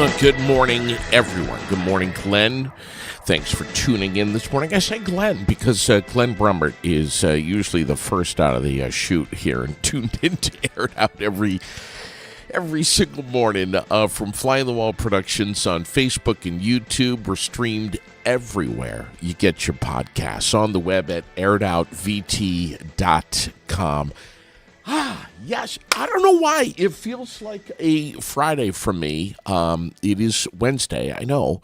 Good morning, everyone. Good morning, Glenn. Thanks for tuning in this morning. I say Glenn because Glenn Brummert is usually the first out of the chute here and tuned in to air it out every single morning from Fly on the Wall Productions on Facebook and YouTube. We're streamed everywhere you get your podcasts, on the web at airedoutvt.com. Yes, I don't know why it feels like a Friday for me. It is Wednesday, I know.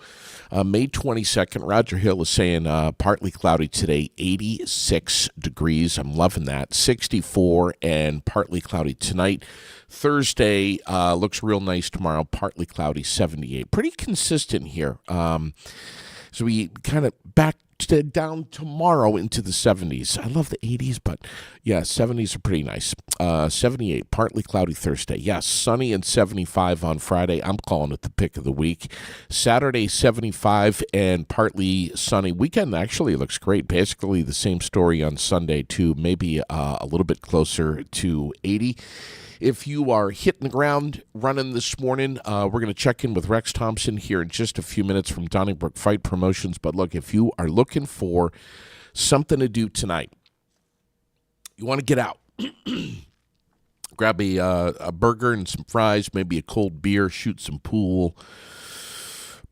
May 22nd, Roger Hill is saying partly cloudy today, 86 degrees. I'm loving that. 64 and partly cloudy tonight. Thursday looks real nice tomorrow, partly cloudy, 78. Pretty consistent here. So we kind of back down tomorrow into the 70s. I love the 80s, but yeah, 70s are pretty nice. 78, partly cloudy Thursday. Yes, sunny and 75 on Friday. I'm calling it the pick of the week. Saturday, 75 and partly sunny. Weekend actually looks great. Basically the same story on Sunday too, maybe a little bit closer to 80. If you are hitting the ground running this morning, we're going to check in with Rex Thompson here in just a few minutes from Donnybrook Fight Promotions. But look, if you are looking for something to do tonight, you want to get out, grab a burger and some fries, maybe a cold beer, shoot some pool.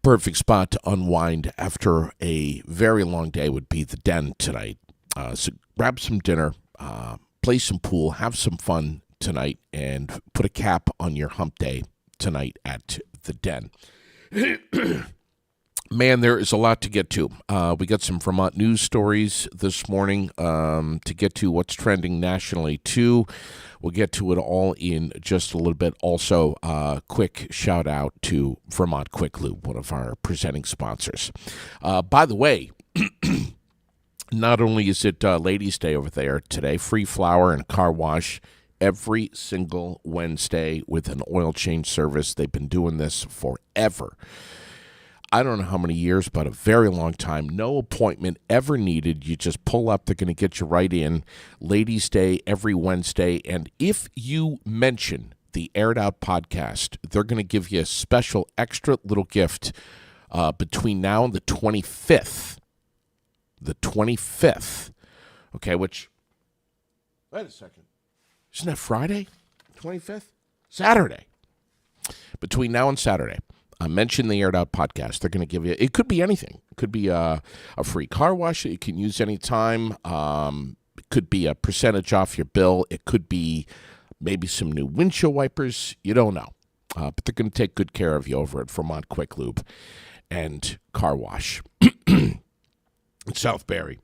Perfect spot to unwind after a very long day would be the Den tonight. So grab some dinner, play some pool, have some fun tonight, and put a cap on your hump day tonight at the Den. Man, there is a lot to get to. We got some Vermont news stories this morning to get to, what's trending nationally too. We'll get to it all in just a little bit. Also, quick shout out to Vermont Quick Lube, one of our presenting sponsors. By the way, not only is it Ladies' Day over there today, free flower and car wash every single Wednesday with an oil change service. They've been doing this forever. I don't know how many years, but a very long time. No appointment ever needed. You just pull up. They're going to get you right in. Ladies' Day every Wednesday. And if you mention the Aired Out podcast, they're going to give you a special extra little gift between now and the 25th. The 25th. Okay, which, wait a second. Isn't that Friday? 25th? Saturday. Between now and Saturday, mention the Aired Out podcast. They're going to give you, it could be anything. It could be a free car wash that you can use anytime. It could be a percentage off your bill. It could be maybe some new windshield wipers. You don't know. But they're going to take good care of you over at Vermont Quick Lube and Car Wash in South Barrie.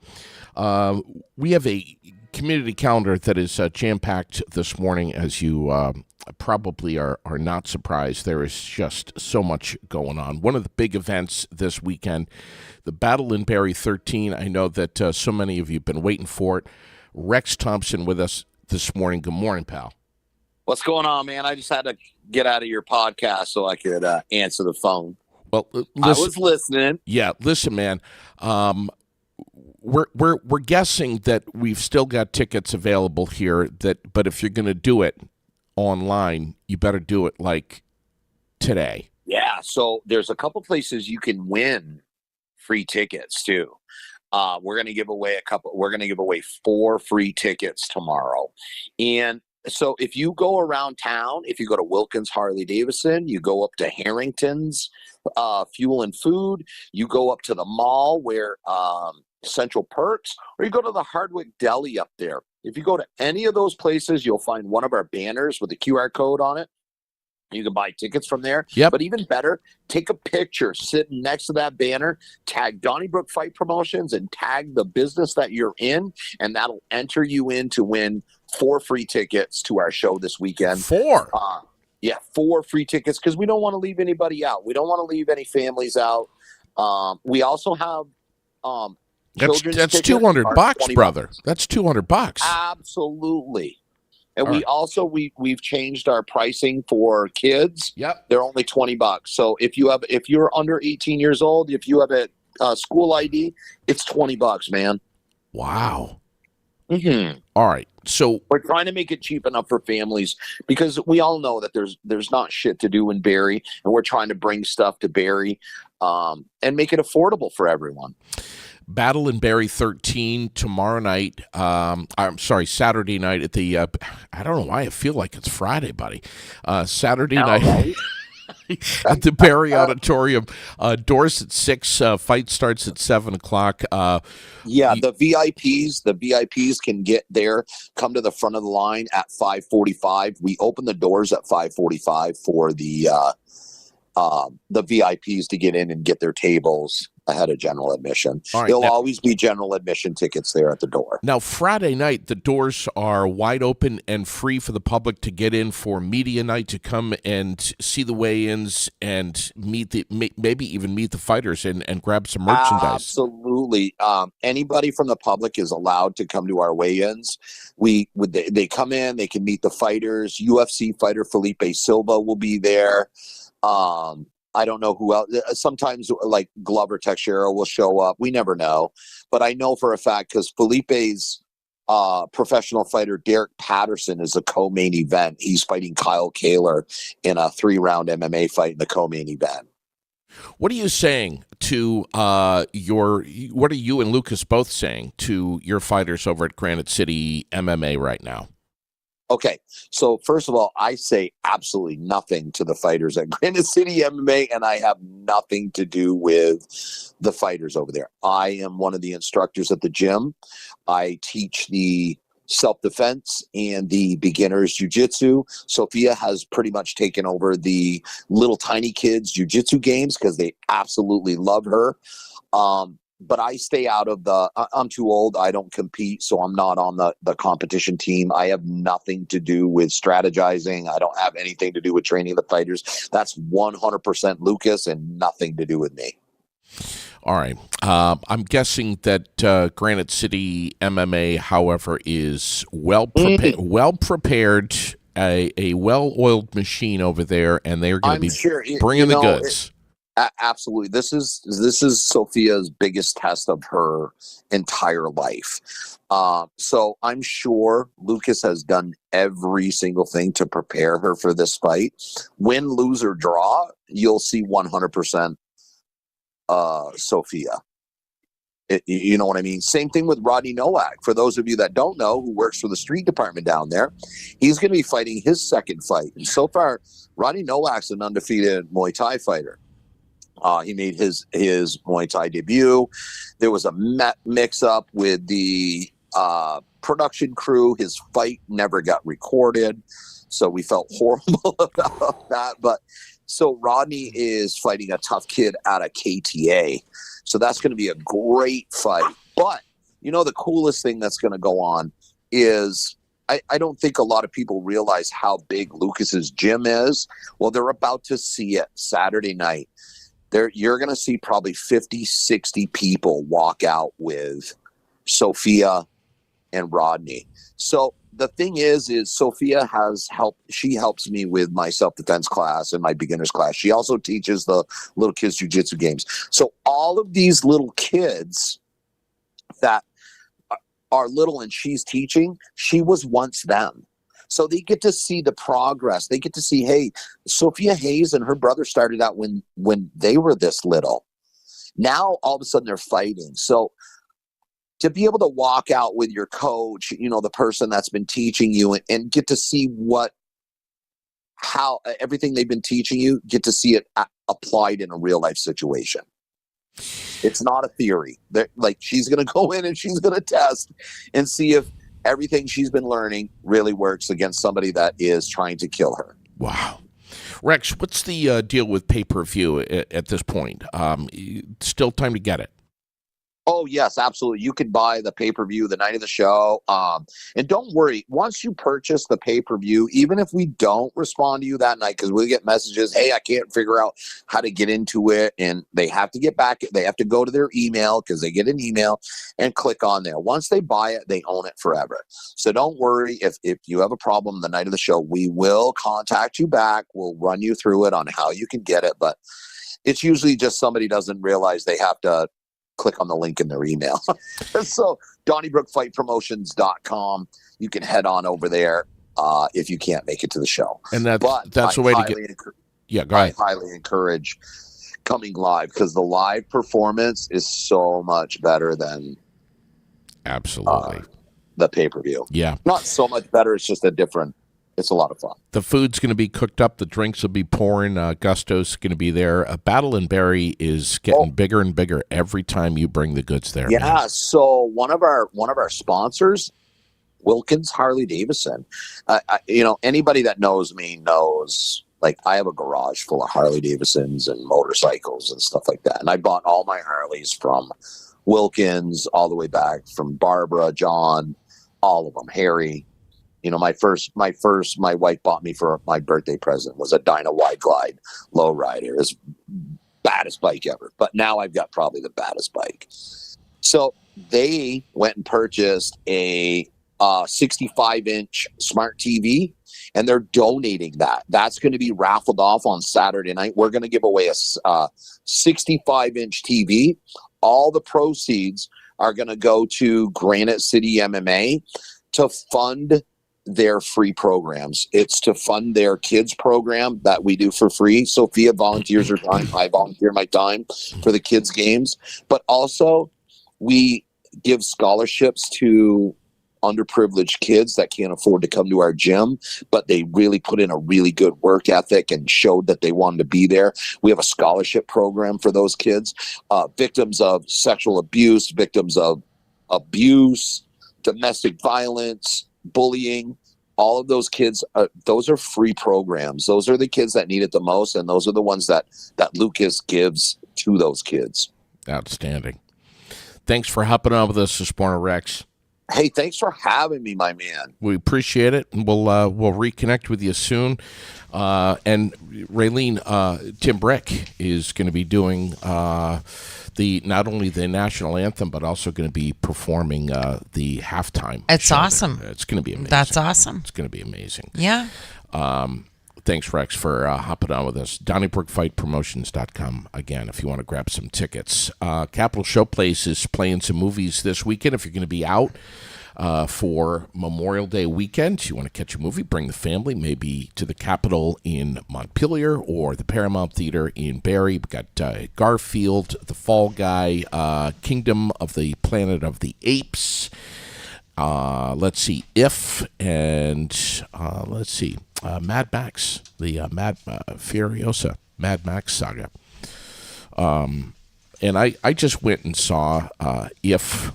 We have a community calendar that is jam-packed this morning, as you probably are not surprised. There is just so much going on. One of the big events this weekend, the Battle in Barrie 13. I know that so many of you have been waiting for it. Rex Thompson with us this morning. Good morning, pal. What's going on, man? I just had to get out of your podcast so I could answer the phone. Well, I was listening. Yeah, listen, man. We're guessing that we've still got tickets available here. But if you're going to do it online, you better do it like today. Yeah. So there's a couple places you can win free tickets too. We're going to give away We're going to give away 4 free tickets tomorrow, and so if you go around town, if you go to Wilkins Harley Davidson, you go up to Harrington's Fuel and Food, you go up to the mall where Central Perks, or you go to the Hardwick Deli up there. If you go to any of those places, you'll find one of our banners with a QR code on it. You can buy tickets from there. Yep. But even better, take a picture sitting next to that banner, tag Donnybrook Fight Promotions, and tag the business that you're in, and that'll enter you in to win 4 free tickets to our show this weekend. 4? Yeah, 4 free tickets, because we don't want to leave anybody out. We don't want to leave any families out. We also have That's $200, brother. That's $200. Absolutely. And we've changed our pricing for kids. Yep. They're only $20. So if you're under 18 years old, if you have a school ID, it's $20, man. Wow. Mm-hmm. All right. So We're trying to make it cheap enough for families because we all know that there's not shit to do in Barrie, and we're trying to bring stuff to Barrie and make it affordable for everyone. Battle in Barrie 13 tomorrow night. I'm sorry, Saturday night at the. I don't know why I feel like it's Friday, buddy. Saturday night. Right? At the Barrie Auditorium. Doors at 6. Fight starts at 7 o'clock. Yeah, the VIPs can get there, come to the front of the line at 5:45. We open the doors at 5:45 for the VIPs to get in and get their tables ahead of general admission. All right, There'll now, always be general admission tickets there at the door. now, Friday night, the doors are wide open and free for the public to get in for media night, to come and see the weigh-ins and maybe even meet the fighters and grab some merchandise. Absolutely. Anybody from the public is allowed to come to our weigh-ins. They come in, they can meet the fighters. UFC fighter Felipe Silva will be there. I don't know who else. Sometimes like Glover Teixeira will show up. We never know. But I know for a fact because Felipe's professional fighter Derek Patterson is a co-main event. He's fighting Kyle Kaler in a 3-round MMA fight in the co-main event. What are you saying to what are you and Lucas both saying to your fighters over at Granite City MMA right now? Okay, so first of all, I say absolutely nothing to the fighters at Granite City MMA, and I have nothing to do with the fighters over there. I am one of the instructors at the gym. I teach the self-defense and the beginners jiu-jitsu. Sophia has pretty much taken over the little tiny kids jiu-jitsu games because they absolutely love her. But I stay out of I'm too old. I don't compete, so I'm not on the competition team. I have nothing to do with strategizing. I don't have anything to do with training the fighters. That's 100% Lucas and nothing to do with me. All right. I'm guessing that Granite City MMA, however, is well prepared, a well-oiled machine over there, and they're going to be bringing the goods. Absolutely. This is Sophia's biggest test of her entire life. So I'm sure Lucas has done every single thing to prepare her for this fight. Win, lose, or draw, you'll see 100% Sophia. You know what I mean? Same thing with Rodney Nowak. For those of you that don't know, who works for the street department down there, he's going to be fighting his second fight. And so far, Rodney Nowak's an undefeated Muay Thai fighter. He made his Muay Thai debut. There was a mix-up with the production crew. His fight never got recorded, so we felt horrible about that. But so Rodney is fighting a tough kid out of KTA, so that's going to be a great fight. But you know, the coolest thing that's going to go on is I don't think a lot of people realize how big Lucas's gym is. Well, they're about to see it Saturday night. You're going to see probably 50, 60 people walk out with Sophia and Rodney. So the thing is Sophia has helped. She helps me with my self-defense class and my beginner's class. She also teaches the little kids jiu-jitsu games. So all of these little kids that are little and she's teaching, she was once them. So they get to see the progress. They get to see, hey, Sophia Hayes and her brother started out when they were this little. Now, all of a sudden, they're fighting. So to be able to walk out with your coach, you know, the person that's been teaching you and get to see how everything they've been teaching you, get to see it applied in a real life situation. It's not a theory. Like, she's going to go in and she's going to test and see if everything she's been learning really works against somebody that is trying to kill her. Wow. Rex, what's the deal with pay-per-view at this point? Still time to get it. Oh, yes, absolutely. You can buy the pay-per-view the night of the show. And don't worry, once you purchase the pay-per-view, even if we don't respond to you that night, because we get messages, hey, I can't figure out how to get into it. And they have to get back. They have to go to their email because they get an email and click on there. Once they buy it, they own it forever. So don't worry. If you have a problem the night of the show, we will contact you back. We'll run you through it on how you can get it. But it's usually just somebody doesn't realize they have to click on the link in their email. So DonnyBrookFightPromotions.com. you can head on over there if you can't make it to the show. And that's I the way to get. Yeah, go ahead. I highly encourage coming live, because the live performance is so much better than Absolutely. the pay-per-view. Yeah. Not so much better. It's just it's a lot of fun. The food's going to be cooked up. The drinks will be pouring. Gusto's going to be there. Battle and Berry is getting bigger and bigger every time you bring the goods there. Yeah. Man. So one of our sponsors, Wilkins Harley Davidson. Anybody that knows me knows, like, I have a garage full of Harley Davidsons and motorcycles and stuff like that. And I bought all my Harleys from Wilkins all the way back from Barbara, John, all of them, Harry. My wife bought me for my birthday present was a Dyna Wide Glide lowrider. It's baddest bike ever. But now I've got probably the baddest bike. So they went and purchased a 65-inch smart TV, and they're donating that. That's going to be raffled off on Saturday night. We're going to give away a 65-inch TV. All the proceeds are going to go to Granite City MMA to fund their free programs. It's to fund their kids program that we do for free. Sophia volunteers her time. I volunteer my time for the kids games, but also we give scholarships to underprivileged kids that can't afford to come to our gym, but they really put in a really good work ethic and showed that they wanted to be there. We have a scholarship program for those kids, victims of sexual abuse, victims of abuse, domestic violence, bullying. All of those kids, those are free programs. Those are the kids that need it the most, and those are the ones that Lucas gives to those kids. Outstanding. Thanks for hopping on with us this morning, Rex. Hey, thanks for having me, my man. We appreciate it, and we'll reconnect with you soon. And Raylene, Tim Brick is going to be doing not only the national anthem, but also going to be performing the halftime. It's show. awesome. It's going to be amazing. That's awesome. It's going to be amazing. Yeah. Thanks, Rex, for hopping on with us. DonnyBrookFightPromotions.com, again, if you want to grab some tickets. Capitol Showplace is playing some movies this weekend. If you're going to be out for Memorial Day weekend, you want to catch a movie, bring the family, maybe to the Capitol in Montpelier or the Paramount Theater in Barrie. We've got Garfield, The Fall Guy, Kingdom of the Planet of the Apes. Let's see, If, and let's see, Mad Max, the Furiosa Mad Max saga. And I just went and saw If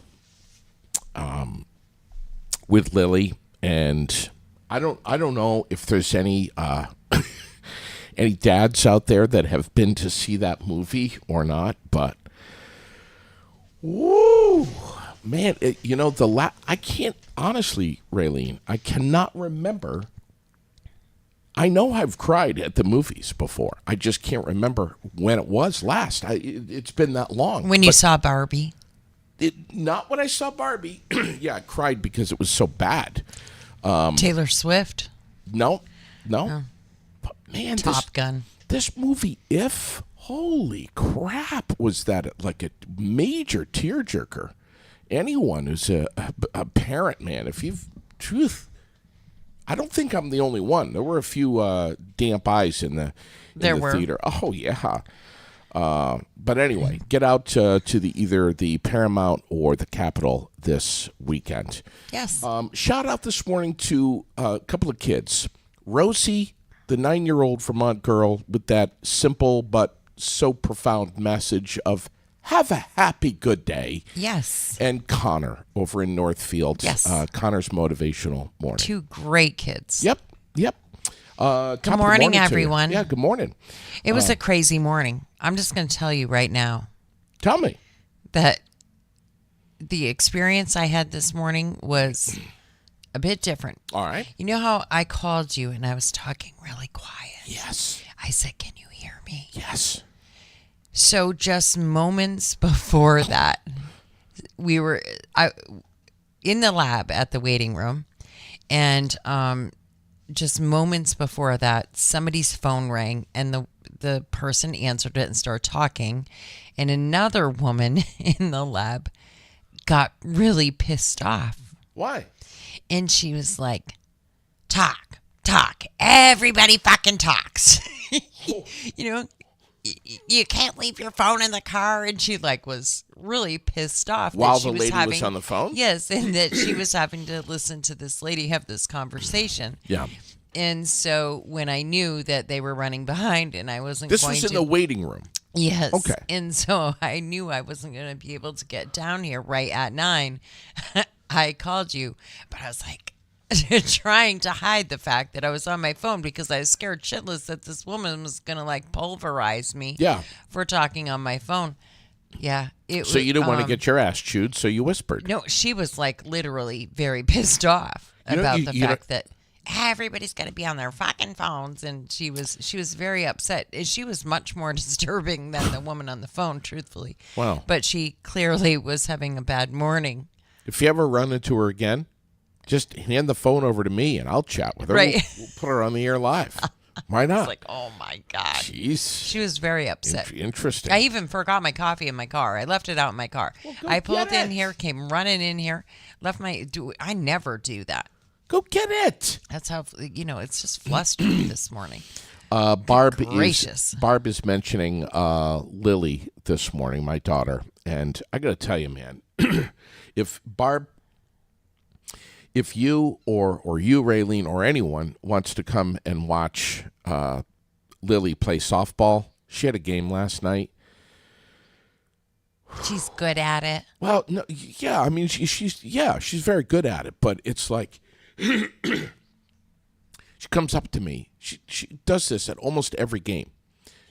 with Lily, and I don't know if there's any any dads out there that have been to see that movie or not, but woo. Man, I can't, honestly, Raylene, I cannot remember. I know I've cried at the movies before. I just can't remember when it was last. It's been that long. When you saw Barbie? Not when I saw Barbie. Yeah, I cried because it was so bad. Taylor Swift? No. Oh. But man, Top Gun. This movie, If, holy crap, was that like a major tearjerker. Anyone who's a parent, man, if you've truth, I don't think I'm the only one. There were a few damp eyes in the theater. Oh yeah. But anyway, get out to either the Paramount or the Capitol this weekend. Yes. Shout out this morning to a couple of kids. Rosie, the 9-year-old Vermont girl, with that simple but so profound message of have a happy, good day. Yes. And Connor over in Northfield. Yes. Connor's motivational morning. 2 great kids. Yep. Good morning, everyone. Yeah, good morning. It was a crazy morning. I'm just going to tell you right now. Tell me. That the experience I had this morning was a bit different. All right. You know how I called you and I was talking really quiet? Yes. I said, can you hear me? Yes. So just moments before that, we were in the lab at the waiting room, and just moments before that, somebody's phone rang, and the person answered it and started talking, and another woman in the lab got really pissed off. Why? And she was like, talk. Everybody fucking talks. You know, you can't leave your phone in the car. And she like was really pissed off. that While she the lady was having, on the phone? Yes, and that she was having to listen to this lady have this conversation. Yeah. And so when I knew that they were running behind and I wasn't This going was in to... the waiting room. Yes. Okay. And so I knew I wasn't going to be able to get down here right at 9. I called you, but I was like trying to hide the fact that I was on my phone because I was scared shitless that this woman was going to like pulverize me Yeah. for talking on my phone. Yeah. So you didn't want to get your ass chewed, so you whispered. No, she was like literally very pissed off about the fact that everybody's got to be on their fucking phones, and she was very upset. She was much more disturbing than the woman on the phone, truthfully. Wow. But she clearly was having a bad morning. If you ever run into her again, just hand the phone over to me and I'll chat with her. Right. We'll put her on the air live. Why not? It's like, oh my God. Jeez. She was very upset. Interesting. I even forgot my coffee in my car. I left it out in my car. Well, go I pulled get in it. here, came running in here, left my... I never do that. Go get it. That's how, it's just flustered this morning. Barb Gracious. is mentioning Lily this morning, my daughter, and I got to tell you, man, if you or you, Raylene, or anyone wants to come and watch Lily play softball, she had a game last night. She's good at it. Well, no, yeah, I mean, she's very good at it, but it's like she comes up to me. She does this at almost every game.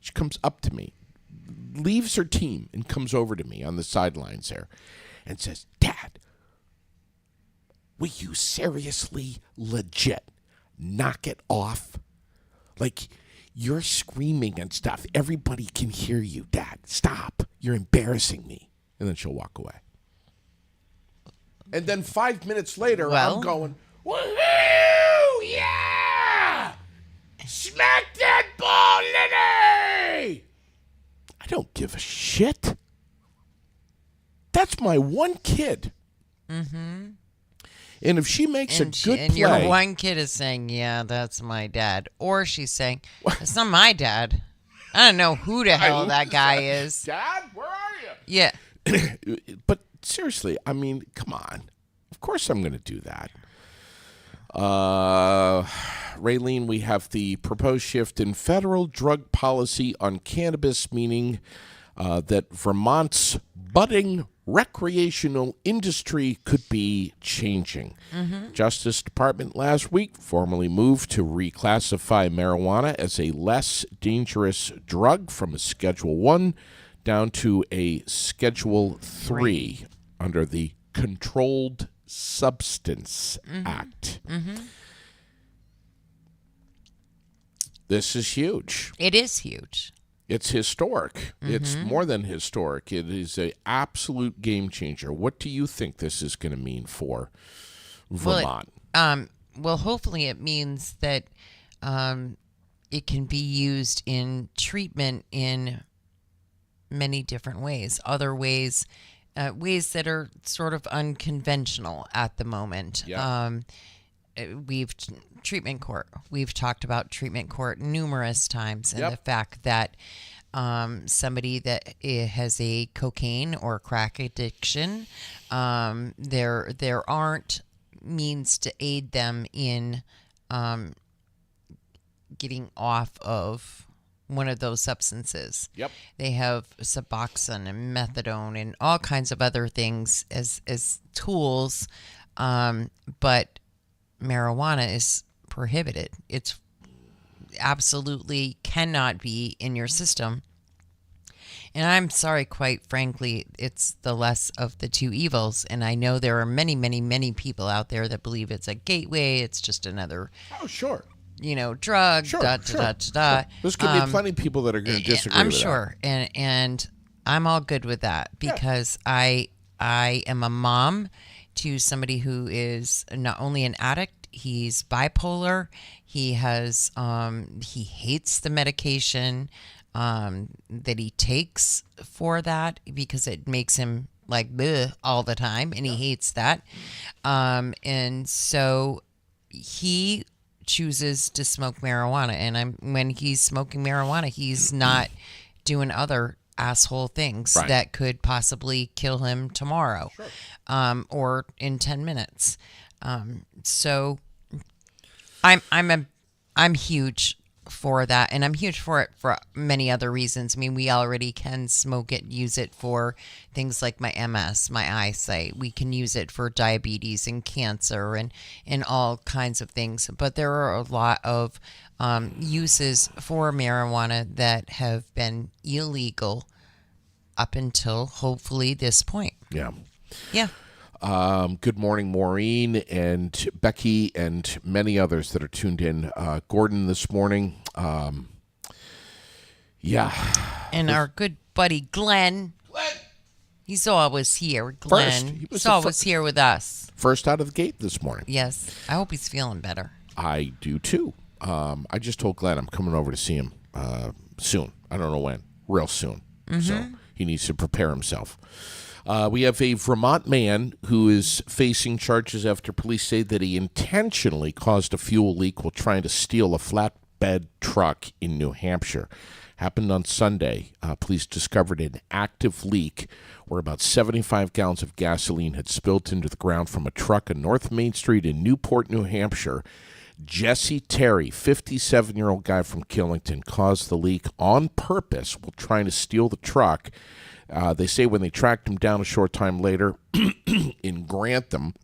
She comes up to me, leaves her team, and comes over to me on the sidelines there and says, "Dad, will you seriously, legit, knock it off? Like, you're screaming and stuff. Everybody can hear you, Dad. Stop. You're embarrassing me." And then she'll walk away. And then 5 minutes later, Well. I'm going, "Woohoo! Yeah! Smack that ball, Lenny!" I don't give a shit. That's my one kid. Mm-hmm. And if she makes a good And play, your one kid is saying, "Yeah, that's my dad," or she's saying, "It's not my dad. I don't know who the hell that guy is." Dad, where are you? Yeah, But seriously, I mean, come on. Of course I'm going to do that. Raylene, we have the proposed shift in federal drug policy on cannabis, meaning that Vermont's budding recreational industry could be changing. Justice Department last week formally moved to reclassify marijuana as a less dangerous drug from a Schedule 1 down to a Schedule 3 under the Controlled Substance Act. This is huge. it is huge. It's historic. It's more than historic. It is an absolute game changer. What do you think this is going to mean for Vermont? Well, hopefully it means that it can be used in treatment in many different ways. Other ways, ways that are sort of unconventional at the moment. Yeah. Treatment court. We've talked about treatment court numerous times, and Yep. the fact that somebody that has a cocaine or crack addiction, there aren't means to aid them in getting off of one of those substances. Yep. They have Suboxone and methadone and all kinds of other things as tools, but marijuana is prohibited. It's absolutely cannot be in your system. And I'm sorry, quite frankly, it's the less of the two evils. And I know there are many, many, many people out there that believe it's a gateway. It's just another, Oh, sure. drug. Sure, da, sure, da, da, da, da. Sure. There's going to be plenty of people that are going to disagree I'm with sure, and I'm all good with that because I am a mom to somebody who is not only an addict, he's bipolar. He has he hates the medication that he takes for that because it makes him like bleh, all the time, and he hates that. And so he chooses to smoke marijuana, and when he's smoking marijuana, he's not doing other asshole things Right. that could possibly kill him tomorrow, or in 10 minutes. So I'm huge for that, and I'm huge for it for many other reasons. I mean, we already can smoke it, use it for things like my MS, my eyesight. We can use it for diabetes and cancer and all kinds of things. But there are a lot of uses for marijuana that have been illegal up until hopefully this point. Yeah. Yeah. Good morning, Maureen and Becky and many others that are tuned in. Gordon this morning. Yeah. And our good buddy Glenn. He's always here. Glenn. He was He's the always here with us. First out of the gate this morning. Yes. I hope he's feeling better. I do too. I just told Glenn I'm coming over to see him soon. I don't know when. Real soon. So he needs to prepare himself. We have a Vermont man who is facing charges after police say that he intentionally caused a fuel leak while trying to steal a flatbed truck in New Hampshire. Happened on Sunday. Police discovered an active leak where about 75 gallons of gasoline had spilled into the ground from a truck on North Main Street in Newport, New Hampshire. Jesse Terry, 57-year-old guy from Killington, caused the leak on purpose while trying to steal the truck. They say when they tracked him down a short time later in Grantham,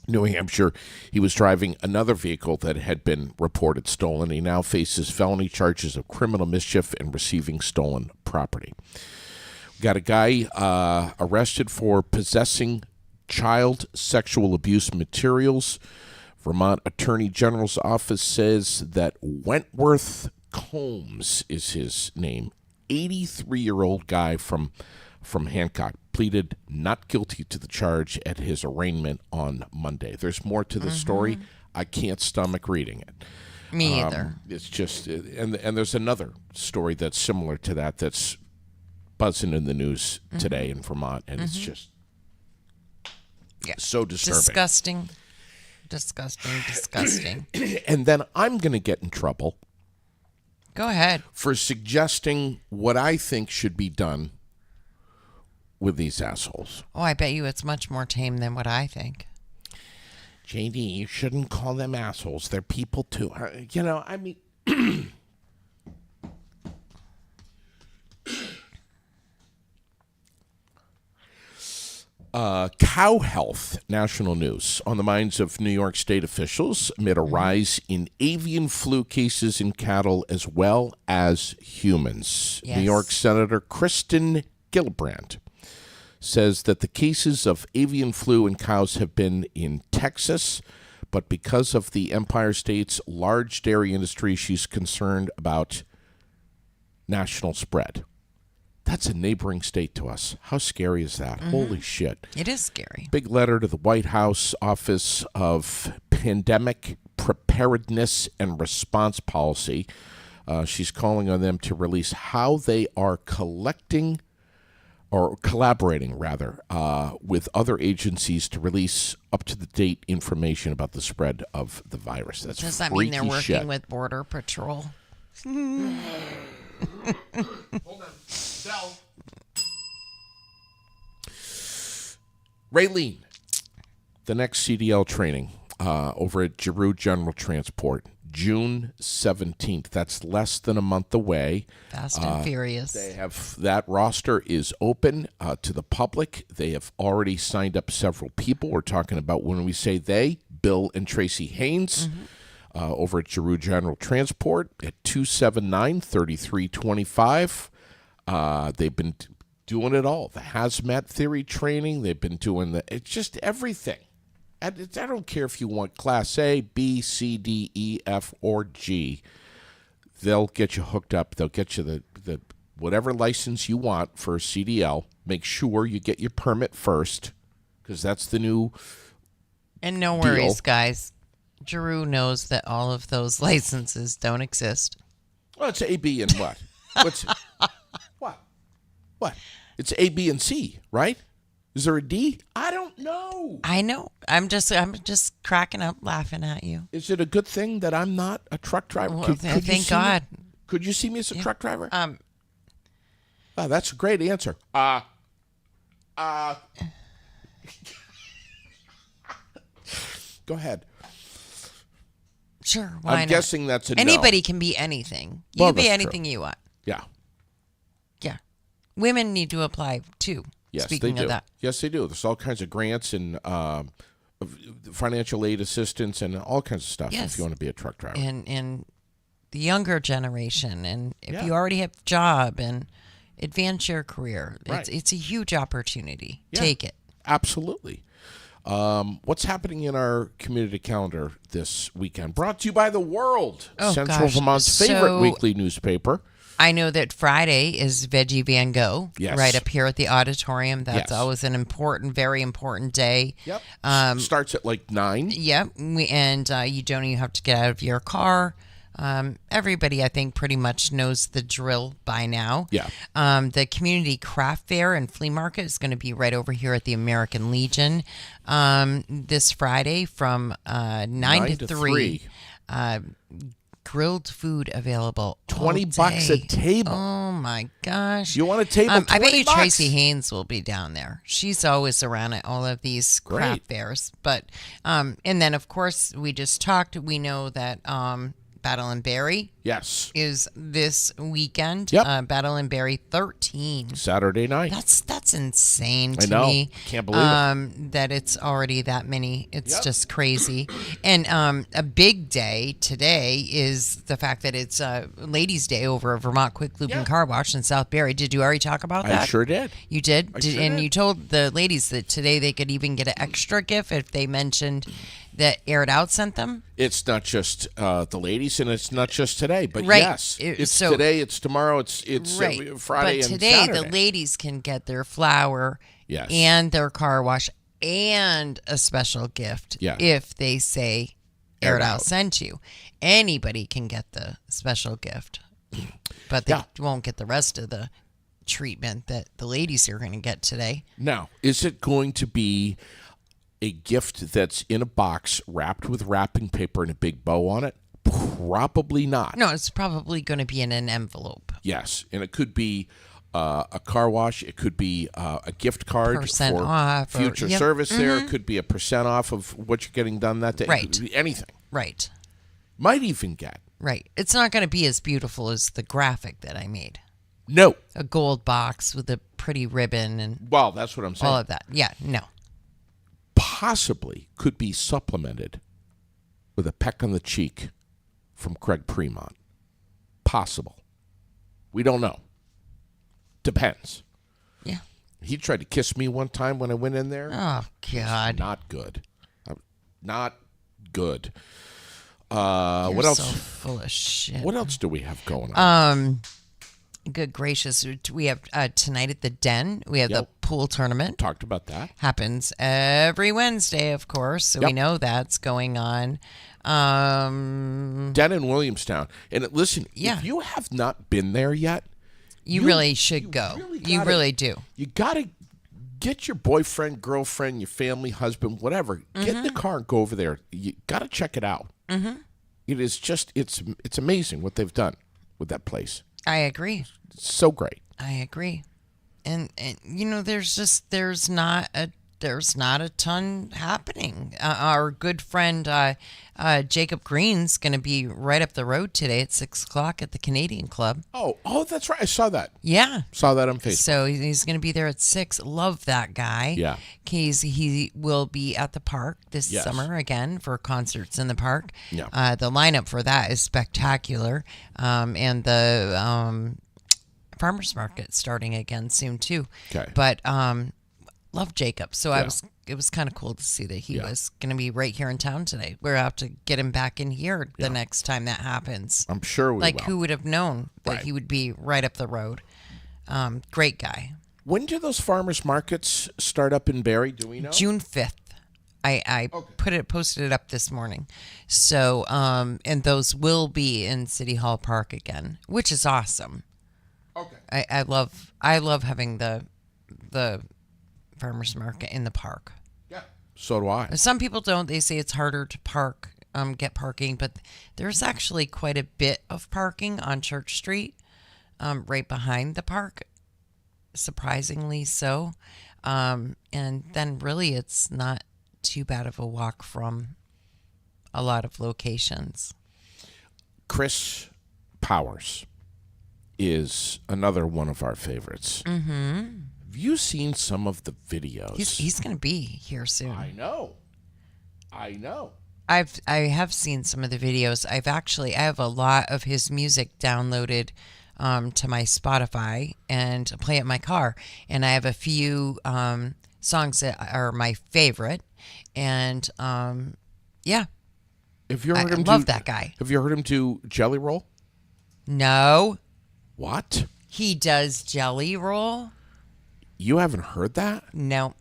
New Hampshire, he was driving another vehicle that had been reported stolen. He now faces felony charges of criminal mischief and receiving stolen property. We got a guy arrested for possessing child sexual abuse materials. Vermont Attorney General's office says that Wentworth Combs is his name. 83-year-old guy from Hancock pleaded not guilty to the charge at his arraignment on Monday. There's more to the story. I can't stomach reading it. Me either. It's just, and there's another story that's similar to that that's buzzing in the news today in Vermont, and it's just so disturbing. Disgusting. And then I'm going to get in trouble Go ahead. for suggesting what I think should be done with these assholes. Oh, I bet you it's much more tame than what I think. JD, you shouldn't call them assholes. They're people too. I mean... Cow health, national news, on the minds of New York State officials amid a rise in avian flu cases in cattle as well as humans. Yes. New York Senator Kristen Gillibrand says that the cases of avian flu in cows have been in Texas, but because of the Empire State's large dairy industry, she's concerned about national spread. That's a neighboring state to us. How scary is that? Holy shit. It is scary. Big letter to the White House Office of Pandemic Preparedness and Response Policy. She's calling on them to release how they are collaborating with other agencies to release up-to-the-date information about the spread of the virus. That's Does that mean they're freaky working shit. with Border Patrol? Hold on. Bell. Raylene, the next CDL training over at Giroux General Transport, June 17th. That's less than a month away. Fast and Furious. They have that roster is open to the public. They have already signed up several people. We're talking about, when we say they, Bill and Tracy Haynes. Over at Giroux General Transport at 279-3325. They've been doing it all. The hazmat theory training. They've been doing it's just everything. I don't care if you want Class A, B, C, D, E, F, or G. They'll get you hooked up. They'll get you the whatever license you want for a CDL. Make sure you get your permit first, because that's the new And no worries, guys. Giroux knows that all of those licenses don't exist. Well, it's A, B, and what? What? It's A, B, and C, right? Is there a D? I don't know. I know. I'm just cracking up, laughing at you. Is it a good thing that I'm not a truck driver? Well, you thank see me- God. Could you see me as a truck driver? Um, Oh, that's a great answer. Go ahead. sure. Why I'm not? guessing that's a no. Anybody can be anything. You Well, can be that's anything you want. Yeah. Yeah. Women need to apply too. Yes, Speaking they do. of that. Yes, they do. There's all kinds of grants and financial aid assistance and all kinds of stuff Yes. if you want to be a truck driver. And the younger generation, and if Yeah. you already have a job and advance your career, Right. it's a huge opportunity. Yeah. Take it. Absolutely. What's happening in our community calendar this weekend? Brought to you by The World, Oh, Central gosh. Vermont's favorite So- weekly newspaper. I know that Friday is Veggie Van Gogh, Yes. right up here at the auditorium. That's Yes. always an important, very important day. Yep. Um, Starts at like 9. Yep. You don't even have to get out of your car. Everybody, I think, pretty much knows the drill by now. Yeah. The community craft fair and flea market is going to be right over here at the American Legion this Friday from 9 to 3. Grilled food available. $20 all a day. table. Oh my gosh. You want a table? I bet you $20? Tracy Haynes will be down there. She's always around at all of these craft Great. fairs. But and then of course we just talked. We know that Battle and Berry Yes. is this weekend. Yep. Battle and Berry 13. Saturday night. That's insane I to know. me. Can't believe it. That it's already that many. It's Yep. just crazy. And a big day today is the fact that it's Ladies' Day over at Vermont Quick Lube Yeah. and Car Wash in South Barry. Did you already talk about I that? sure did. You did? sure And did. you told the ladies that today they could even get an extra gift if they mentioned that Air It Out sent them? It's not just the ladies, and it's not just today. But Right. yes, it's So- today, it's tomorrow, it's Right. Friday but and today Saturday. the ladies can get their flour Yes. and their car wash and a special gift Yeah. if they say Air Air It It Out Out. sent you. Anybody can get the special gift, but they Yeah. won't get the rest of the treatment that the ladies are going to get today. Now, is it going to be a gift that's in a box wrapped with wrapping paper and a big bow on it? Probably not. No, it's probably going to be in an envelope. Yes, and it could be a car wash. It could be a gift card Percent for off or- future yep. service. There it could be a percent off of what you're getting done that day. It Right. could be anything. Right. Might even get Right. It's not going to be as beautiful as the graphic that I made. no. A gold box with a pretty ribbon and Well, that's what I'm saying. all of that. Yeah, no. Possibly could be supplemented with a peck on the cheek from Craig Premont. Possible. We don't know. Depends. Yeah. He tried to kiss me one time when I went in there. Oh, God. Not good. Not good. You're What else? so full of shit. What else do we have going on? Good gracious. We have tonight at the Den, we have Yep. the pool tournament. Talked about that. Happens every Wednesday, of course. So we Yep. know that's going on. Den in Williamstown. And listen, Yeah. if you have not been there yet, You really should go. really You gotta- really do. you got to get your boyfriend, girlfriend, your family, husband, whatever. Get in the car and go over there. You got to check it out. Mm-hmm. It is just, it's amazing what they've done with that place. I agree. It's so great. I agree. And you know, there's not a ton happening. Our good friend Jacob Green's going to be right up the road today at 6:00 at the Canadian Club. Oh, that's right. I saw that. Yeah. Saw that on Facebook. So he's going to be there at 6. Love that guy. Yeah. He will be at the park this Yes. summer again for concerts in the park. Yeah. The lineup for that is spectacular. And the farmers market starting again soon too. Okay. But love Jacob. So Yeah. it was kind of cool to see that he Yeah. was going to be right here in town today. We're have to get him back in here the next time that happens. I'm sure we Like will. who would have known that Right. he would be right up the road? Great guy. When do those farmers markets start up in Barrie? Do we know? June 5th. I posted it up this morning. So and those will be in City Hall Park again, which is awesome. Okay. I love having the farmers market in the park. Yeah. So do I. Some people don't. They say it's harder to get parking, but there's actually quite a bit of parking on Church Street, right behind the park, surprisingly so. And then really it's not too bad of a walk from a lot of locations. Chris Powers is another one of our favorites. Mm-hmm. Have you seen some of the videos? He's going to be here soon. I know. I have seen some of the videos. I have a lot of his music downloaded to my Spotify and play it in my car. And I have a few songs that are my favorite. And yeah, Have you heard him love that guy. Have you heard him do Jelly Roll? No, What? he does Jelly Roll. You haven't heard that? No.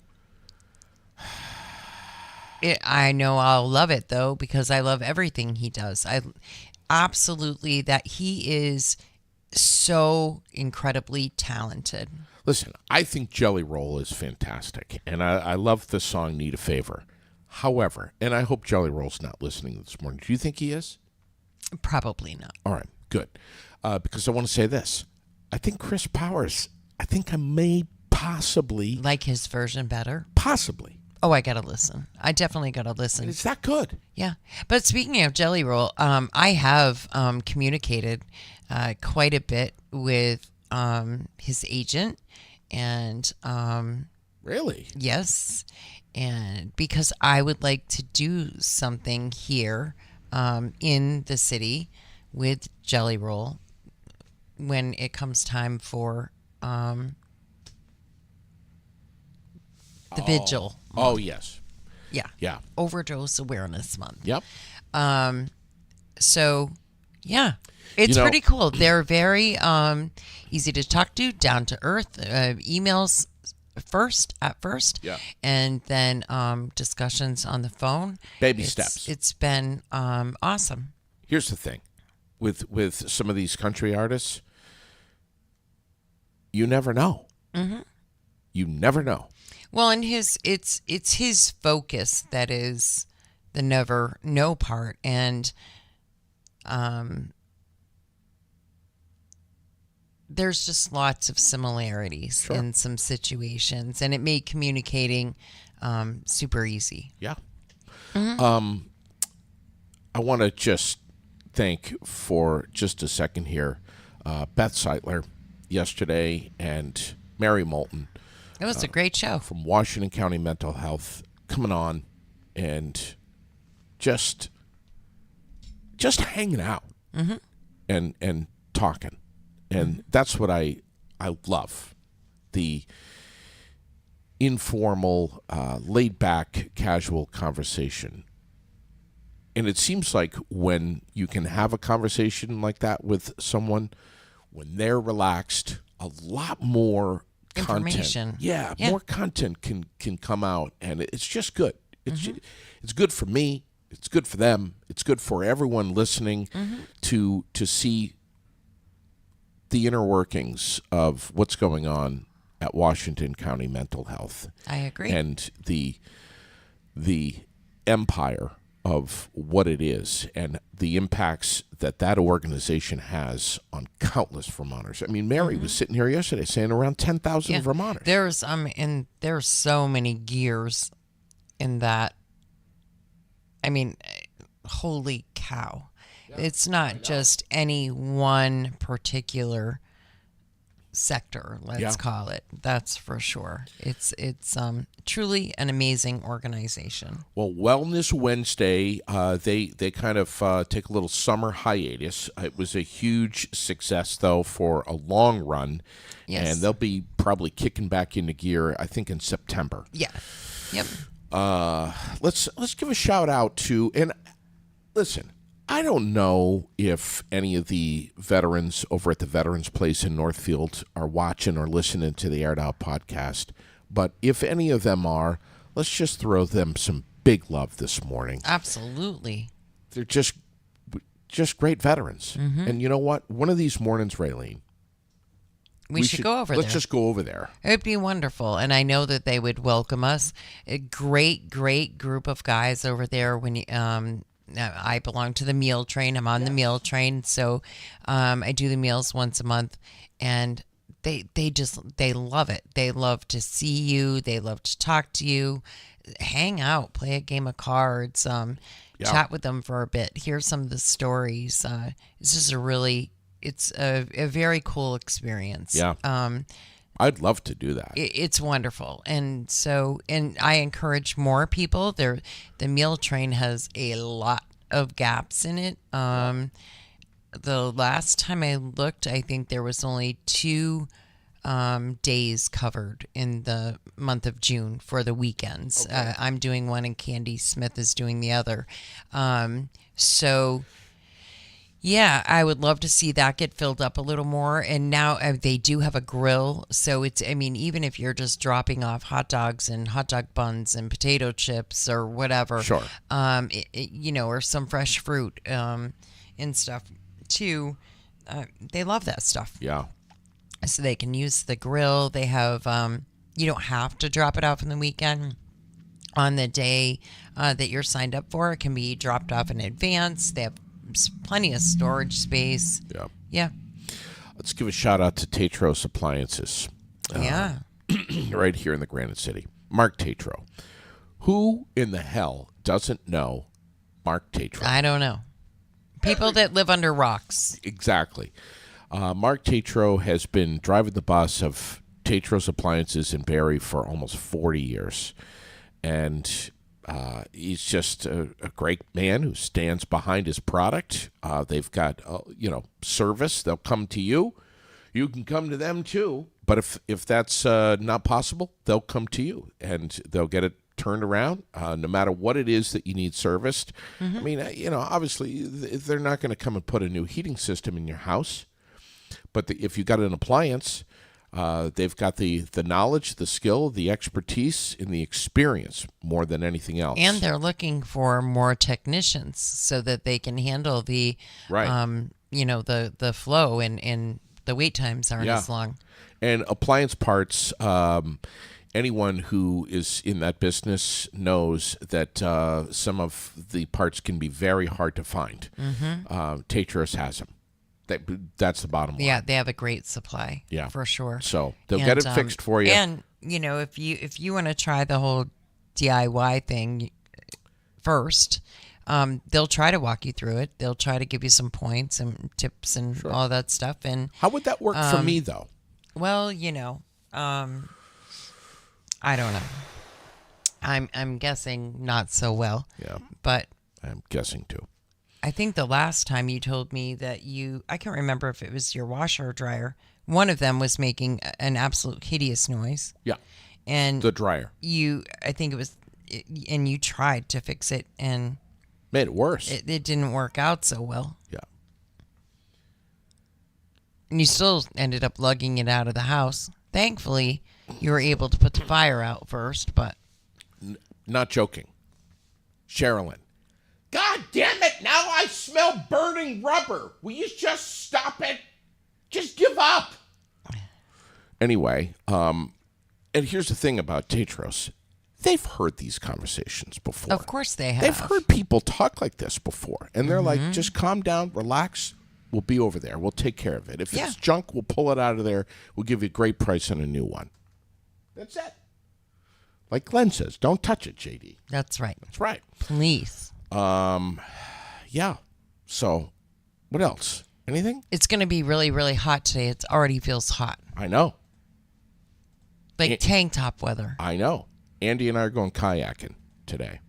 I know I'll love it though because I love everything he does. I absolutely that he is so incredibly talented. Listen, I think Jelly Roll is fantastic, and I love the song Need a Favor. However, and I hope Jelly Roll's not listening this morning. Do you think he is? Probably not. All right, good. Because I want to say this. I think Chris Powers, I may possibly, Like his version better. possibly. Oh, I gotta listen. I definitely gotta listen. It's that good. Yeah. But speaking of Jelly Roll, I have communicated quite a bit with his agent, and Really? yes, and because I would like to do something here in the city with Jelly Roll when it comes time for the vigil. Oh, yes. Yeah. Yeah. Overdose Awareness Month. Yep. So, yeah, it's pretty cool. They're very easy to talk to, down to earth. Emails at first, Yeah. and then discussions on the phone. Baby steps. It's been awesome. Here's the thing. With some of these country artists, you never know. Mm-hmm. You never know. Well, and it's his focus that is the never know part, and there's just lots of similarities Sure. in some situations, and it made communicating super easy. Yeah. Mm-hmm. I want to just thank for just a second here Beth Seitler yesterday and Mary Moulton It was a great show. from Washington County Mental Health coming on and just hanging out and talking. And that's what I love. The informal, laid back, casual conversation. And it seems like when you can have a conversation like that with someone, when they're relaxed, a lot more Information. content. Yeah, more content can come out, and it's just good. It's good for me. It's good for them. It's good for everyone listening to see the inner workings of what's going on at Washington County Mental Health. I agree. And the empire of what it is and the impacts that organization has on countless Vermonters. I mean, Mary was sitting here yesterday saying around 10,000 Vermonters. There's and there's so many gears in that. I mean, holy cow. It's not just any one particular sector, let's call it. That's for sure. It's truly an amazing organization. Well, Wellness Wednesday, they kind of take a little summer hiatus. It was a huge success, though, for a long run. Yes. And they'll be probably kicking back into gear, I think, in September. Yeah. Yep. Let's give a shout out to, and listen, I don't know if any of the veterans over at the Veterans Place in Northfield are watching or listening to the Aired Out podcast, but if any of them are, let's just throw them some big love this morning. Absolutely. They're just great veterans. And you know what? One of these mornings, Raylene, We should go over Let's there. just go over there. It would be wonderful, and I know that they would welcome us. A great, great group of guys over there. When I belong to the meal train, I'm on the meal train, so I do the meals once a month, and they love it. They love to see you. They love to talk to you, hang out, play a game of cards, chat with them for a bit, hear some of the stories. It's just it's a very cool experience. Yeah. I'd love to do that. It's wonderful. And I encourage more people. The meal train has a lot of gaps in it. The last time I looked, I think there was only 2 days covered in the month of June for the weekends. Okay. I'm doing one and Candy Smith is doing the other. So yeah, I would love to see that get filled up a little more. And now they do have a grill. So even if you're just dropping off hot dogs and hot dog buns and potato chips or whatever, Sure. or some fresh fruit and stuff too, they love that stuff. Yeah. So they can use the grill. They have, you don't have to drop it off in the weekend. On the day that you're signed up for, it can be dropped off in advance. They have plenty of storage space. Yeah. Yeah. Let's give a shout out to Tetros Appliances. Yeah. Right here in the Granite City. Mark Tetro. Who in the hell doesn't know Mark Tetro? I don't know. People that live under rocks. Exactly. Mark Tetro has been driving the bus of Tetros Appliances in Barrie for almost 40 years. And he's just a great man who stands behind his product. They've got, service. They'll come to you. You can come to them too. But if that's not possible, they'll come to you and they'll get it turned around, no matter what it is that you need serviced. Mm-hmm. I mean, obviously they're not going to come and put a new heating system in your house. But if you got an appliance, they've got the knowledge, the skill, the expertise, and the experience more than anything else. And they're looking for more technicians so that they can handle the, Right. The flow and the wait times aren't as long. And appliance parts, anyone who is in that business knows that some of the parts can be very hard to find. Mm-hmm. Tetros has them. That's the bottom line. Yeah, they have a great supply. Yeah. For sure. So they'll get it fixed for you. And if you want to try the whole DIY thing first, they'll try to walk you through it. They'll try to give you some points and tips and all that stuff. And how would that work for me, though? well, I don't know. I'm guessing not so well. Yeah, But I'm guessing too. I think the last time you told me that I can't remember if it was your washer or dryer. One of them was making an absolute hideous noise. Yeah, And the dryer I think it was, and you tried to fix it and made it worse. it didn't work out so well. Yeah, And you still ended up lugging it out of the house. Thankfully, you were able to put the fire out first, but not joking. Sherilyn. God damn it! Now I smell burning rubber. Will you just stop it? Just give up. Anyway, and here's the thing about Tetros. They've heard these conversations before. of course they have. They've heard people talk like this before. And they're like, just calm down, relax. We'll be over there. We'll take care of it. If it's junk, we'll pull it out of there. We'll give you a great price on a new one. That's it. Like Glenn says, don't touch it, JD. That's right. That's right. Please. Yeah. So, what else? Anything? It's going to be really, really hot today. It already feels hot. I know. Like tank top weather. I know. Andy and I are going kayaking today.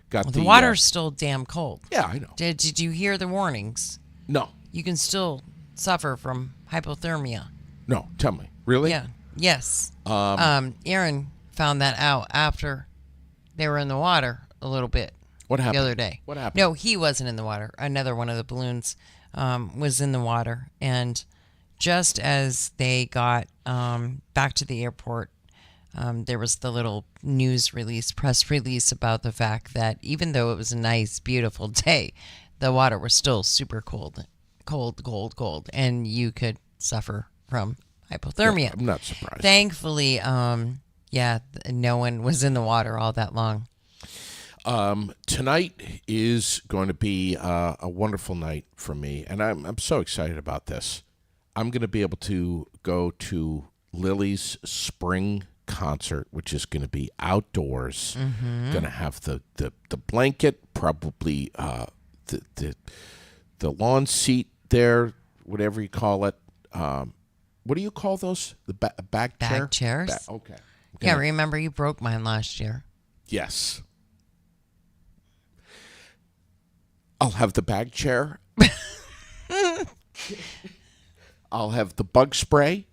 Got The water's still damn cold. yeah, I know. Did you hear the warnings? No. You can still suffer from hypothermia. No. Tell me. Really? Yeah. Yes. Aaron found that out after they were in the water a little bit What happened? the other day. What happened? No, he wasn't in the water. Another one of the balloons was in the water. And just as they got back to the airport, there was the little press release about the fact that even though it was a nice, beautiful day, the water was still super cold, and you could suffer from hypothermia. I'm not surprised. Thankfully, no one was in the water all that long. Tonight is going to be a wonderful night for me, and I'm so excited about this. I'm going to be able to go to Lily's spring concert, which is going to be outdoors. Going to have the blanket, probably the lawn seat there, whatever you call it. What do you call those? The bag chair? Bag chairs? Okay. Yeah, remember you broke mine last year. Yes. I'll have the bag chair. I'll have the bug spray.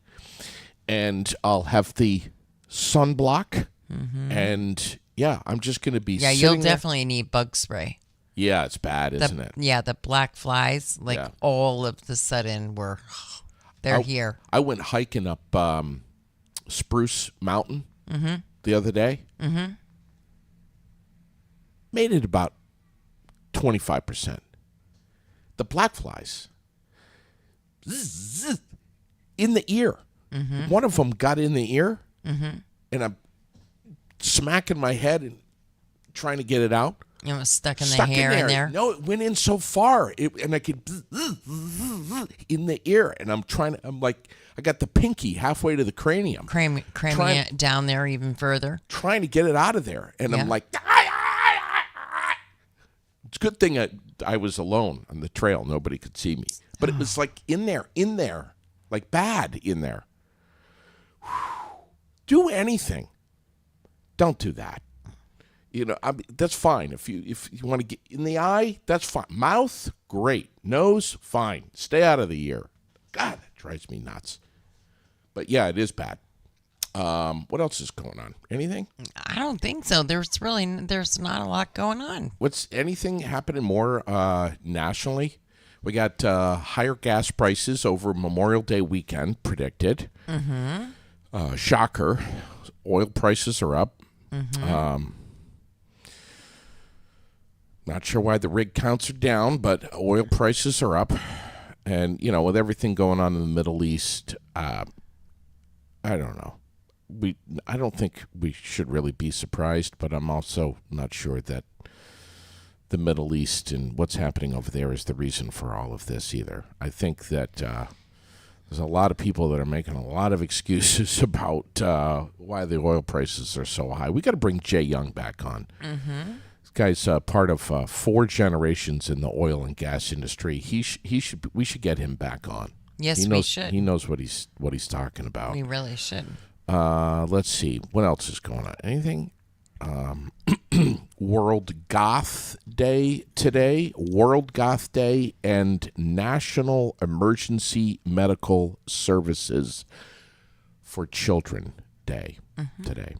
And I'll have the sunblock. And, yeah, I'm just going to be Yeah, sitting you'll there. definitely need bug spray. Yeah, it's bad, isn't it? Yeah, the black flies, Yeah. all of the sudden they're here. I went hiking up Spruce Mountain the other day. Made it about 25%. The black flies in the ear. One of them got in the ear, and I'm smacking my head and trying to get it out. It was stuck in the hair in there. No, it went in so far, and I could in the ear, and I'm like, I got the pinky halfway to the cranium, Cramming it down there even further. trying to get it out of there, and Yeah. I'm like, it's a good thing I was alone on the trail; nobody could see me. But it was like in there, like bad in there. Do anything. Don't do that. That's fine. If you want to get in the eye, that's fine. Mouth, great. Nose, fine. Stay out of the ear. God, that drives me nuts. But yeah, it is bad. What else is going on? Anything? I don't think so. There's not a lot going on. What's anything happening more nationally? We got higher gas prices over Memorial Day weekend predicted. Shocker. Oil prices are up. Not sure why the rig counts are down, but oil prices are up. And, with everything going on in the Middle East, I don't know. I don't think we should really be surprised, but I'm also not sure that the Middle East and what's happening over there is the reason for all of this either. I think that there's a lot of people that are making a lot of excuses about why the oil prices are so high. We got to bring Jay Young back on. This guy's part of 4 generations in the oil and gas industry. We should get him back on. Yes, we should. He knows what he's talking about. We really should. Let's see. What else is going on? Anything? World Goth Day today. World Goth Day and National Emergency Medical Services for Children Day today.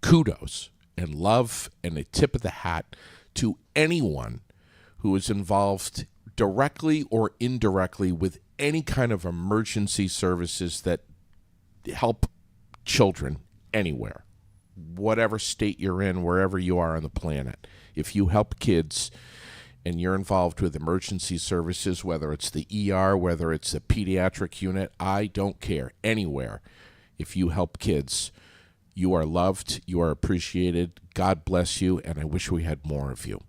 Kudos and love and a tip of the hat to anyone who is involved directly or indirectly with any kind of emergency services that help children anywhere, whatever state you're in, wherever you are on the planet. If you help kids and you're involved with emergency services, whether it's the ER, whether it's a pediatric unit, I don't care. Anywhere. If you help kids, you are loved, you are appreciated. God bless you, and I wish we had more of you.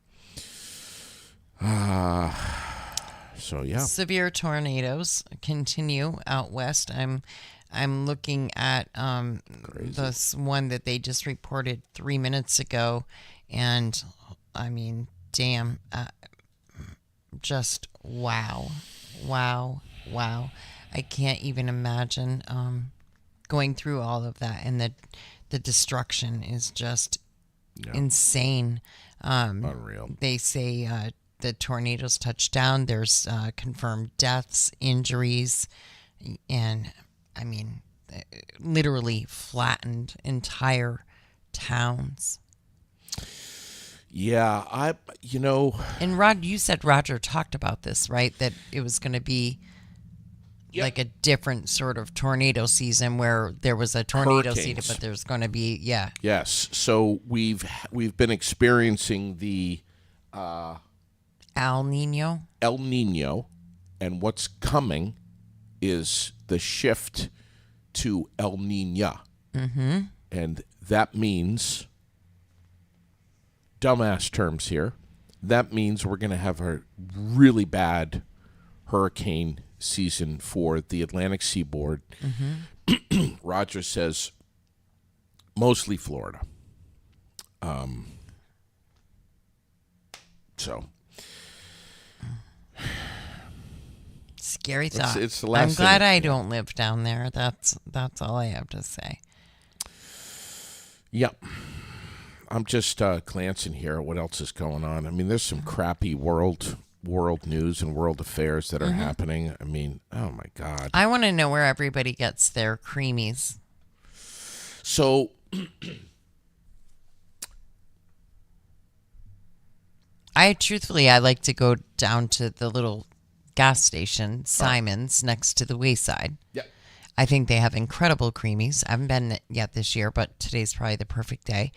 So yeah. Severe tornadoes continue out west. I'm looking at this one that they just reported 3 minutes ago, and I mean, damn, just wow. I can't even imagine going through all of that, and the destruction is just insane. Unreal. They say the tornadoes touched down. There's confirmed deaths, injuries, and I mean, literally flattened entire towns. Yeah, And Rod, you said Roger talked about this, right? That it was going to be like a different sort of tornado season where there was a tornado season, but there's going to be, Yes. So we've been experiencing the El Nino. El Nino, and what's coming is the shift to El Nino. Mm-hmm. And that means, dumbass terms here, that means we're going to have a really bad hurricane season for the Atlantic seaboard. Mm-hmm. Roger says mostly Florida. So scary thought. It's the last I'm glad thing. I don't live down there. That's all I have to say. Yep. I'm just glancing here at what else is going on. I mean, there's some crappy world news and world affairs that are happening. I mean, oh my God. I want to know where everybody gets their creamies. So I like to go down to the little gas station, Simon's, next to the Wayside. Yeah. I think they have incredible creamies. I haven't been yet this year, but today's probably the perfect day.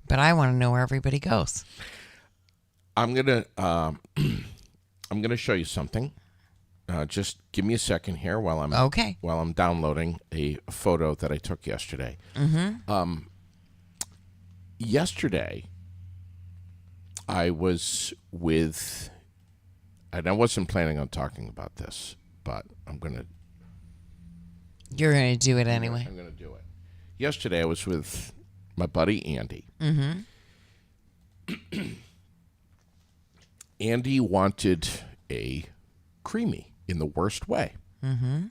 But I want to know where everybody goes. I'm gonna show you something. Just give me a second here while I'm downloading a photo that I took yesterday. Mm-hmm. Yesterday, I was with, and I wasn't planning on talking about this, but You're going to do it anyway. I'm going to do it. Yesterday, I was with my buddy Andy. Mm-hmm. Andy wanted a creamy in the worst way. Mm-hmm.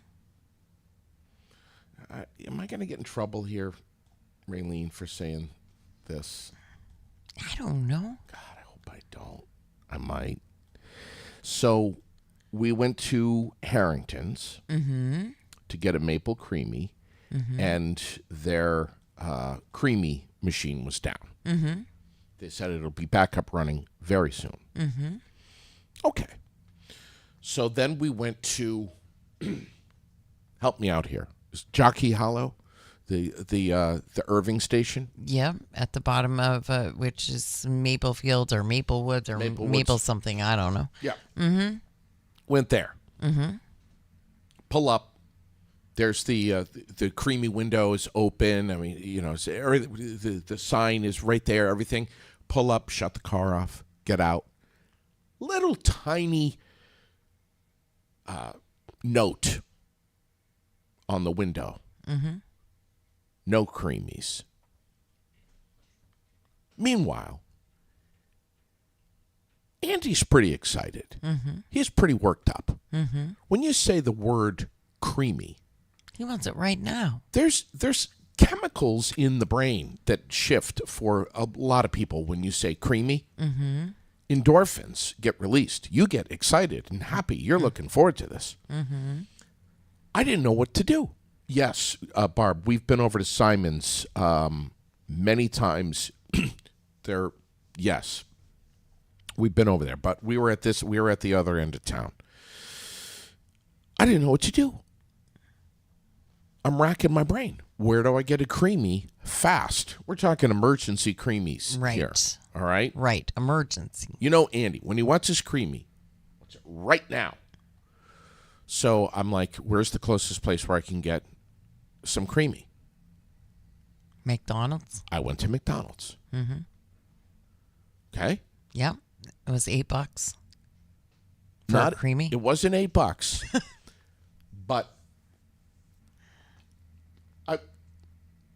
Am I going to get in trouble here, Raylene, for saying this? I don't know. God, I hope I don't. I might. So we went to Harrington's to get a maple creamy, and their creamy machine was down. Mm-hmm. They said it'll be back up running very soon. Mm-hmm. Okay. So then we went to, help me out here, is Jockey Hollow, the Irving station? Yeah, at the bottom of which is Maplefield or Maplewoods or Maple something. I don't know. Yeah. Mm-hmm. Went there. Mm-hmm. Pull up. There's the creamy window is open. I mean, you know, the sign is right there. Everything. Pull up, shut the car off, get out. Little tiny note on the window. Mm-hmm. No creamies. Meanwhile, Andy's pretty excited. Mm-hmm. He's pretty worked up. Mm-hmm. When you say the word creamy, he wants it right now. There's chemicals in the brain that shift for a lot of people when you say creamy. Mm-hmm. Endorphins get released. You get excited and happy. You're looking forward to this. Mm-hmm. I didn't know what to do. Yes, Barb, we've been over to Simon's many times. Yes, we've been over there, but we were at the other end of town. I didn't know what to do. I'm racking my brain. Where do I get a creamy fast? We're talking emergency creamies here. All right? Right, emergency. You know Andy, when he wants his creamy, wants it right now. So I'm like, where's the closest place where I can get some creamy? McDonald's. I went to McDonald's. Mm-hmm. Okay? Yep. It was $8 for a creamy. It wasn't $8. But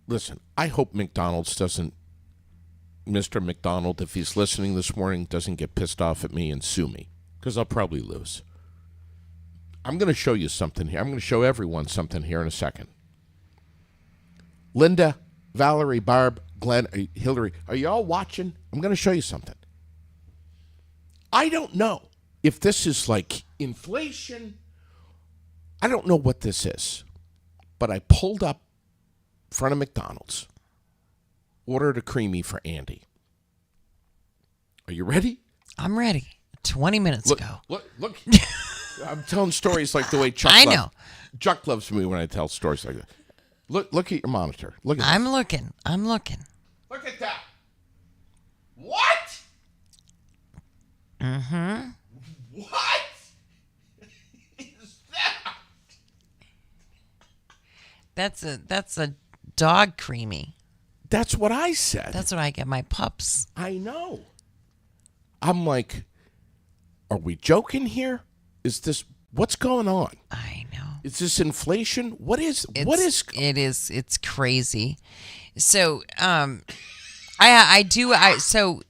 listen, I hope McDonald's doesn't, Mr. McDonald, if he's listening this morning, doesn't get pissed off at me and sue me, because I'll probably lose. I'm going to show you something here. I'm going to show everyone something here in a second. Linda, Valerie, Barb, Glenn, Hillary, are you all watching? I'm going to show you something. I don't know if this is like inflation. I don't know what this is, but I pulled up in front of McDonald's, ordered a creamy for Andy. Are you ready? I'm ready. 20 minutes ago. Look. I'm telling stories like the way Chuck I know. Chuck loves me when I tell stories like that. Look at your monitor. Look at this. I'm looking. Look at that. What? Mm-hmm. What is that? That's a dog creamy. That's what I said. That's what I get my pups. I know. I'm like, are we joking here? Is this what's going on? I know. Is this inflation? It's crazy. So so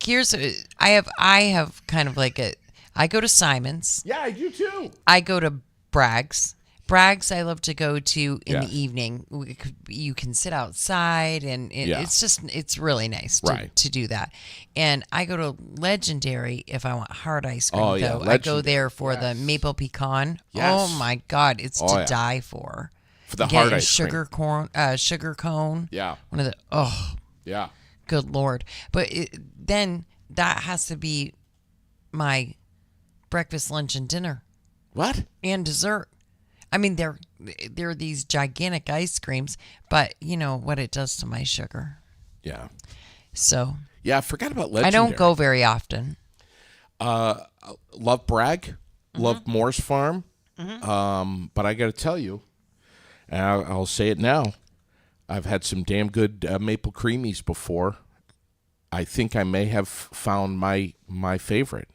here's I have kind of like I go to Simon's. Yeah, I do too. I go to Bragg's. Bragg's I love to go to in Yes. the evening. You can sit outside and it's really nice to do that. And I go to Legendary if I want hard ice cream. Oh, yeah, though. I go Legendary, there for yes. the maple pecan. Yes. Oh my God, it's Oh, to yeah. die for. For the Get hard a ice sugar cone. Yeah. One of the Yeah. good Lord. But then that has to be my breakfast, lunch, and dinner What? and dessert. I mean, they're these gigantic ice creams, but you know what it does to my sugar. Yeah. So Yeah, I forgot about Legendary. I don't go very often. Love Bragg. Love Moore's Farm. But I got to tell you, and I'll say it now, I've had some damn good maple creamies before. I think I may have found my favorite,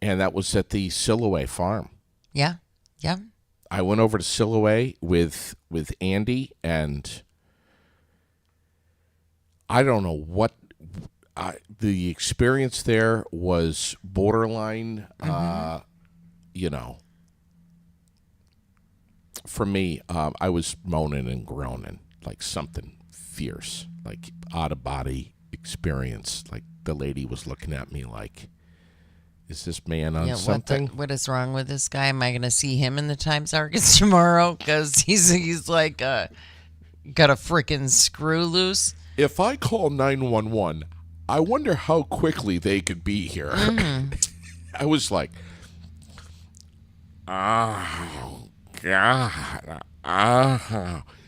and that was at the Silhouette Farm. Yeah, yeah. I went over to Silhouette with Andy, and I don't know what the experience there was borderline. For me, I was moaning and groaning like something fierce, like out of body experience. Like the lady was looking at me like, is this man on something? What is wrong with this guy? Am I going to see him in the Times Argus tomorrow? Because he's like got a freaking screw loose. If I call 911, I wonder how quickly they could be here. I was like, oh God,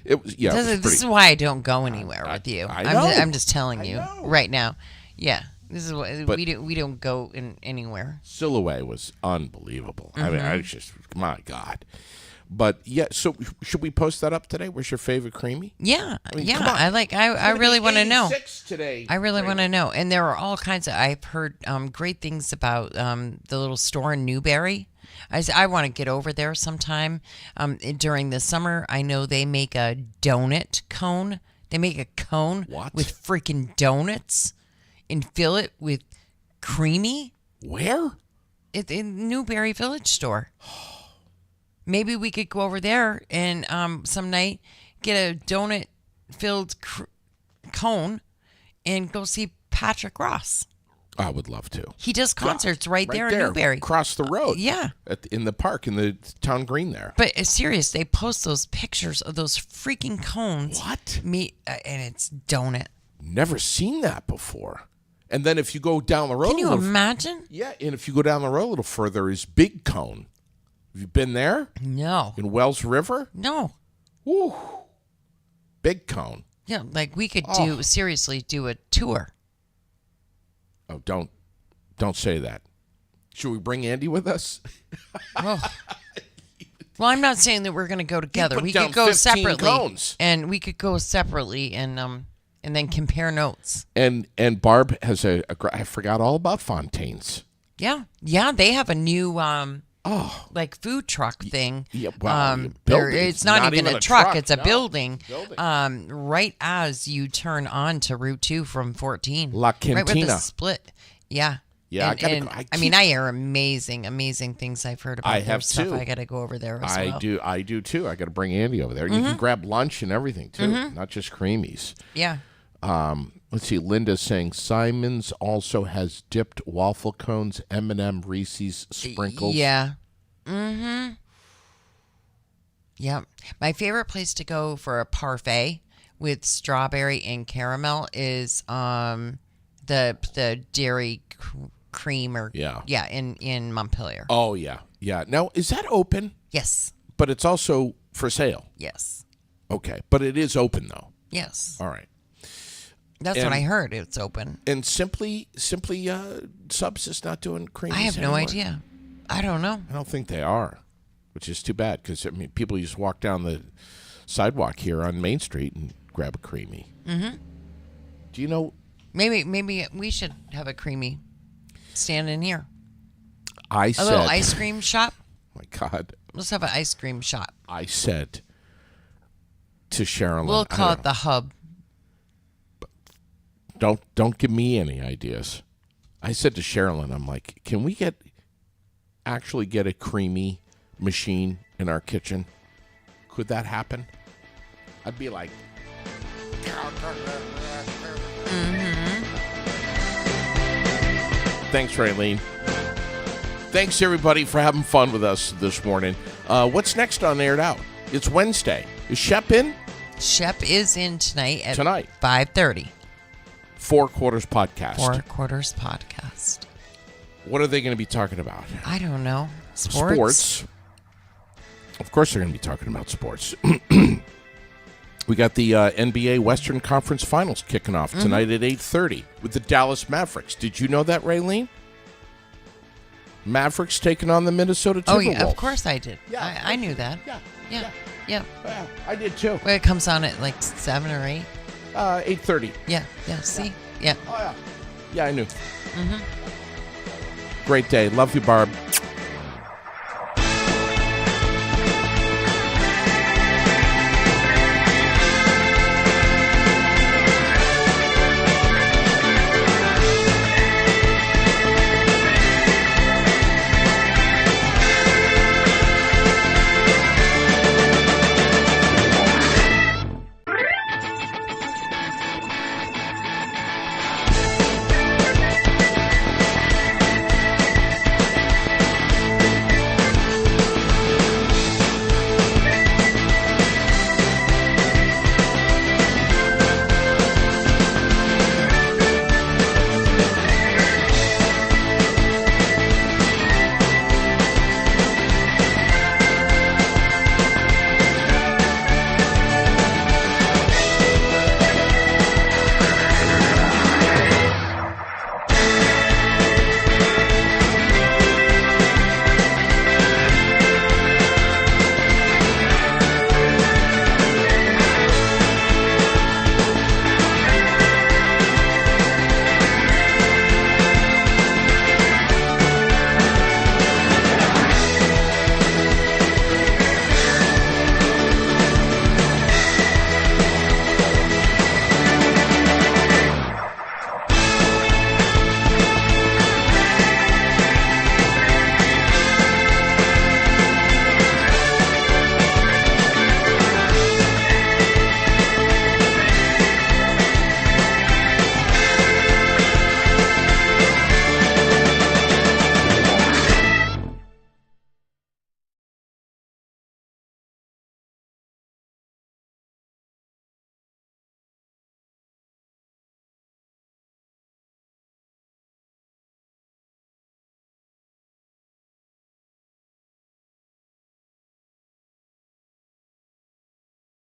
it was This is why I don't go anywhere with you. I know. I'm just telling you know. right now. Yeah, this is what But- we don't go anywhere. Silhouette was unbelievable. I mean, I just, my God. But yeah, so should we post that up today? Where's your favorite creamy? Yeah, mean, yeah. come on. I really want to know. Today. I really want to know. And there are all kinds of. I've heard great things about the little store in Newberry. I want to get over there sometime during the summer. I know they make a donut cone. They make a cone What? with freaking donuts and fill it with creamy. Where? In Newberry Village store. Maybe we could go over there and some night get a donut filled cone and go see Patrick Ross. I would love to. He does concerts right there in Newberry. across the road. Yeah. In the park, in the town green there. But it's serious. They post those pictures of those freaking cones. What? And it's donut. Never seen that before. And then if you go down the road, Can you imagine? yeah, and if you go down the road a little further, is Big Cone. Have you been there No. in Wells River? No. Woo, Big Cone. Yeah, like we could Oh. seriously do a tour. Oh, don't say that. Should we bring Andy with us? Oh. Well, I'm not saying that we're going to go together. put We down could go 15 separately, cones. and we could go separately, and then compare notes. And Barb has I forgot all about Fontaine's. Yeah, yeah, they have a new like food truck thing. Yeah, well, it's it's not even a truck; it's a no. building. Building. Right as you turn on to Route 2 from 14, La right with the Cantina. split. Yeah. Yeah, And, I mean, I hear amazing things I've heard about I their have stuff. too. I got to go over there as well. I do too. I got to bring Andy over there. You can grab lunch and everything too, not just creamies. Yeah. Let's see. Linda's saying Simon's also has dipped waffle cones, M&M, Reese's sprinkles. Yeah. Mm-hmm. Yep. My favorite place to go for a parfait with strawberry and caramel is the dairy cream or in Montpelier. Oh yeah, yeah. Now is that open? Yes. But it's also for sale. Yes. Okay, but it is open though. Yes. All right. That's what I heard. It's open. And simply Subs is not doing creamies. I have no anymore. idea. I don't know. I don't think they are, which is too bad because I mean people just walk down the sidewalk here on Main Street and grab a creamy. Mm-hmm. Do you know? Maybe we should have a creamy stand in here. I A said, little ice cream shop. my God, Let's have an ice cream shop. I said to Sherilyn, We'll I call don't it the Hub. Don't give me any ideas. I said to Sherilyn, I'm like, can we actually get a creamy machine in our kitchen? Could that happen? I'd be like, thanks, Raylene. Thanks, everybody, for having fun with us this morning. What's next on Aired Out? It's Wednesday. Is Shep in? Shep is in tonight at Tonight. 5:30. Four Quarters Podcast. Four Quarters Podcast. What are they going to be talking about? I don't know. Sports. Of course they're going to be talking about sports. We got the NBA Western Conference Finals kicking off tonight at 8:30 with the Dallas Mavericks. Did you know that, Raylene? Mavericks taking on the Minnesota Timberwolves. Oh, yeah, of course I did. Yeah. I knew that. Yeah. Yeah. Yeah, I did too. Well, it comes on at like 7 or 8. 8:30. Yeah. See? Yeah. Oh, yeah. Yeah, I knew. Great day. Love you, Barb.